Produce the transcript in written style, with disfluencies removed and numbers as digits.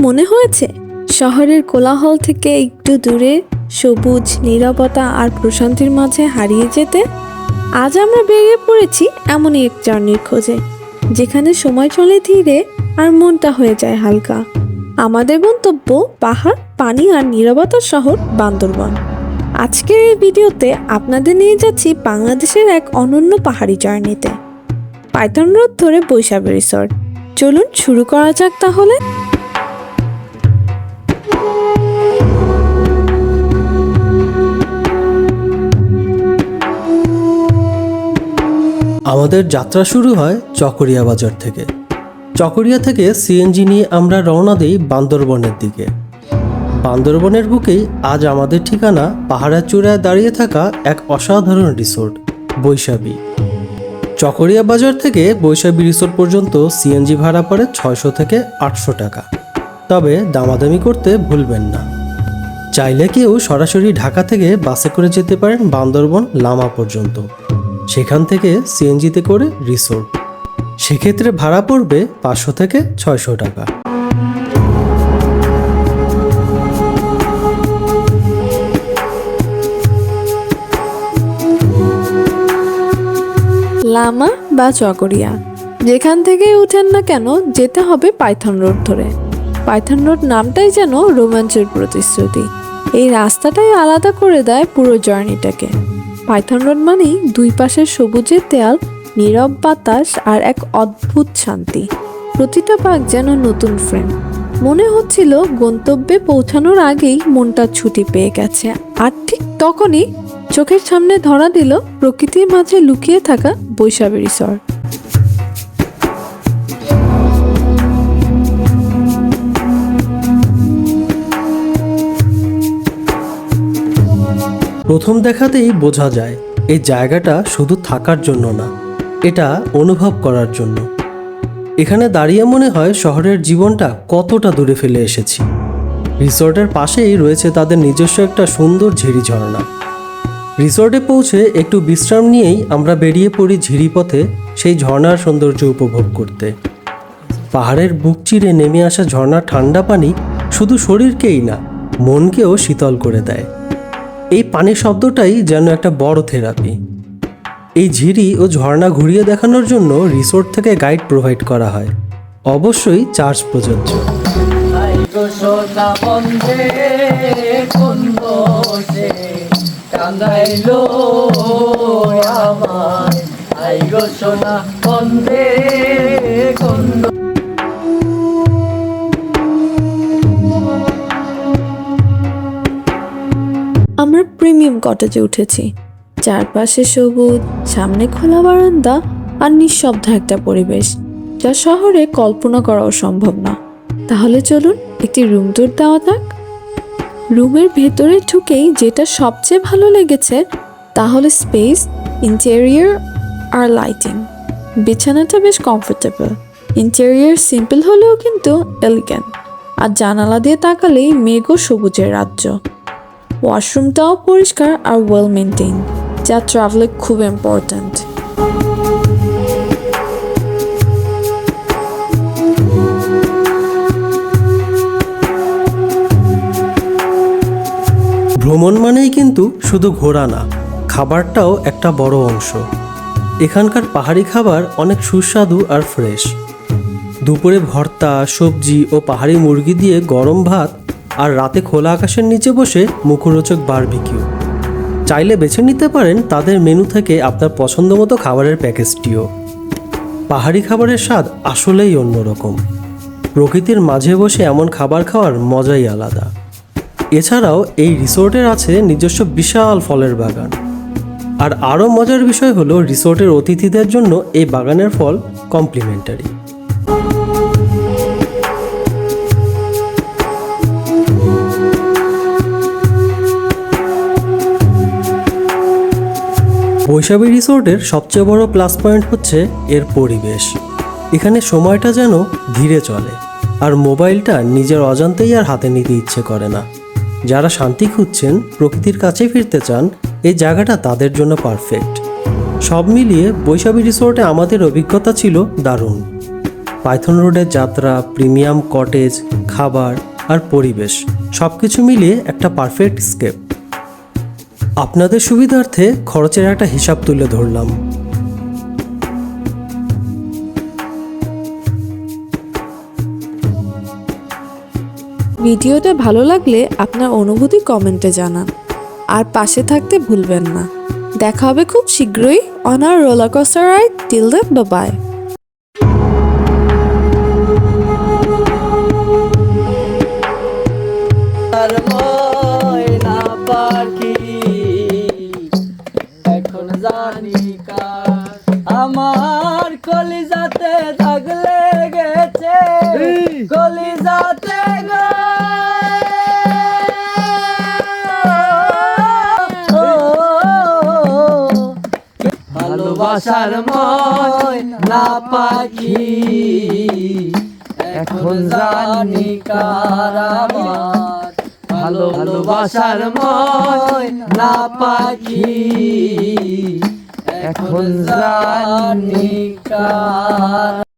মনে হয়েছে শহরের কোলাহল থেকে একটু দূরে সবুজ নীরবতা আর প্রশান্তির মাঝে হারিয়ে যেতে? আজ আমরা বেরিয়ে পড়েছি এমনই এক জার্নির খোঁজে, যেখানে সময় চলে ধীরে আর মনটা হয়ে যায় হালকা। আমাদের গন্তব্য পাহাড়, পানি আর নীরবতার শহর বান্দরবান। আজকের এই ভিডিওতে আপনাদের নিয়ে যাচ্ছি বাংলাদেশের এক অনন্য পাহাড়ি জার্নিতে, পাইথন রোড ধরে বৈশাখী রিসর্ট। চলুন শুরু করা যাক তাহলে। আমাদের যাত্রা শুরু হয় চকরিয়া বাজার থেকে। চকরিয়া থেকে সিএনজি নিয়ে আমরা রওনা দিই বান্দরবনের দিকে। বান্দরবনের বুকেই আজ আমাদের ঠিকানা পাহাড়ের চূড়ায় দাঁড়িয়ে থাকা এক অসাধারণ রিসোর্ট বৈশাখী। চকরিয়া বাজার থেকে বৈশাখী রিসোর্ট পর্যন্ত সিএনজি ভাড়া পড়ে 600 থেকে 800 টাকা। তবে দামাদামি করতে ভুলবেন না। চাইলে কেউ সরাসরি ঢাকা থেকে বাসে করে যেতে পারেন বান্দরবন লামা পর্যন্ত, সেখান থেকে সিএনজিতে করে রিসোর্ট। সেক্ষেত্রে ভাড়া পড়বে 500 থেকে 600 টাকা। লামা বা চকরিয়া, যেখান থেকে উঠেন না কেন যেতে হবে পাইথন রোড ধরে। পাইথন রোড নামটাই যেন রোমাঞ্চের প্রতিশ্রুতি। এই রাস্তাটাই আলাদা করে দেয় পুরো জার্নিটাকে। পাইথন রোড মানেই দুই পাশের সবুজের দেয়াল, নীরব বাতাস আর এক অদ্ভুত শান্তি। প্রতিটা পাক যেন নতুন ফ্রেন্ড। মনে হচ্ছিল গন্তব্যে পৌঁছানোর আগেই মনটা ছুটি পেয়ে গেছে। আর ঠিক তখনই চোখের সামনে ধরা দিল প্রকৃতির মাঝে লুকিয়ে থাকা বৈশাখী রিসর্ট। প্রথম দেখাতেই বোঝা যায় এই জায়গাটা শুধু থাকার জন্য না, এটা অনুভব করার জন্য। এখানে দাঁড়িয়ে মনে হয় শহরের জীবনটা কতটা দূরে ফেলে এসেছি। রিসর্টের পাশেই রয়েছে তাদের নিজস্ব একটা সুন্দর ঝিরি ঝর্ণা। রিসর্টে পৌঁছে একটু বিশ্রাম নিয়েই আমরা বেরিয়ে পড়ি ঝিরিপথে সেই ঝর্ণার সৌন্দর্য উপভোগ করতে। পাহাড়ের বুক চিরে নেমে আসা ঝর্ণার ঠান্ডা পানি শুধু শরীরকেই না, মনকেও শীতল করে দেয়। এই পানির শব্দটাই যেন একটা বড় থেরাপি। এই ঝিরি ও ঝর্ণা ঘুরিয়ে দেখানোর জন্য রিসোর্ট থেকে গাইড প্রোভাইড করা হয়, অবশ্যই চার্জ প্রযোজ্য। আমরা প্রিমিয়াম কটেজে উঠেছি। চারপাশে সবুজ, সামনে খোলা বারান্দা আর নিঃশব্দ একটা পরিবেশ, যা শহরে কল্পনা করাও সম্ভব না। তাহলে চলুন একটি রুম ট্যুর দেওয়া যাক। রুমের ভেতরে ঢুকেই যেটা সবচেয়ে ভালো লেগেছে তা হলো স্পেস, ইন্টেরিয়র আর লাইটিং। বিছানাটা বেশ কমফোর্টেবল, ইন্টেরিয়র সিম্পল হলেও কিন্তু এলিগেন্ট, আর জানালা দিয়ে তাকালেই মেঘ ও সবুজের রাজ্য। ওয়াশরুমটাও পরিষ্কার আর ওয়েল মেনটেইন, যা ট্রাভেলে খুব ইম্পর্ট্যান্ট। ভ্রমণ মানেই কিন্তু শুধু ঘোরা না, খাবারটাও একটা বড় অংশ। এখানকার পাহাড়ি খাবার অনেক সুস্বাদু আর ফ্রেশ। দুপুরে ভর্তা, সবজি ও পাহাড়ি মুরগি দিয়ে গরম ভাত, আর রাতে খোলা আকাশের নিচে বসে মুখরোচক বারবিকিউ। চাইলে বেছে নিতে পারেন তাদের মেনু থেকে আপনার পছন্দ মতো খাবারের প্যাকেজটিও। পাহাড়ি খাবারের স্বাদ আসলেই অন্যরকম। প্রকৃতির মাঝে বসে এমন খাবার খাওয়ার মজাই আলাদা। এছাড়াও এই রিসোর্টের আছে নিজস্ব বিশাল ফলের বাগান। আর আরও মজার বিষয় হলো রিসোর্টের অতিথিদের জন্য এই বাগানের ফল কমপ্লিমেন্টারি। বৈশাখী রিসোর্টের সবচেয়ে বড় প্লাস পয়েন্ট হচ্ছে এর পরিবেশ। এখানে সময়টা যেন ধীরে চলে, আর মোবাইলটা নিজের অজান্তেই আর হাতে নিতে ইচ্ছে করে না। যারা শান্তি খুঁজছেন, প্রকৃতির কাছে ফিরতে চান, এই জায়গাটা তাদের জন্য পারফেক্ট। সব মিলিয়ে বৈশাখী রিসোর্টে আমাদের অভিজ্ঞতা ছিল দারুণ। পাইথন রোডের যাত্রা, প্রিমিয়াম কটেজ, খাবার আর পরিবেশ সবকিছু মিলিয়ে একটা পারফেক্ট স্কেপ। আপনাদের সুবিধার্থে খরচের একটা হিসাব তুলে ধরলাম। ভিডিওটা ভালো লাগলে আপনার অনুভূতি কমেন্টে জানান আর পাশে থাকতে ভুলবেন না। দেখা হবে খুব শীঘ্রই on our roller coaster ride. Till then, bye. আর ময়না পাখি এখন জানি কার, আমার কলিজাতে দাগ লেগেছে, কলিজাতে গো। ভালোবাসার ময়না পাখি এখন জানি কার আমার, ভালোবাসার ময়না পাখি এখন জানি কার।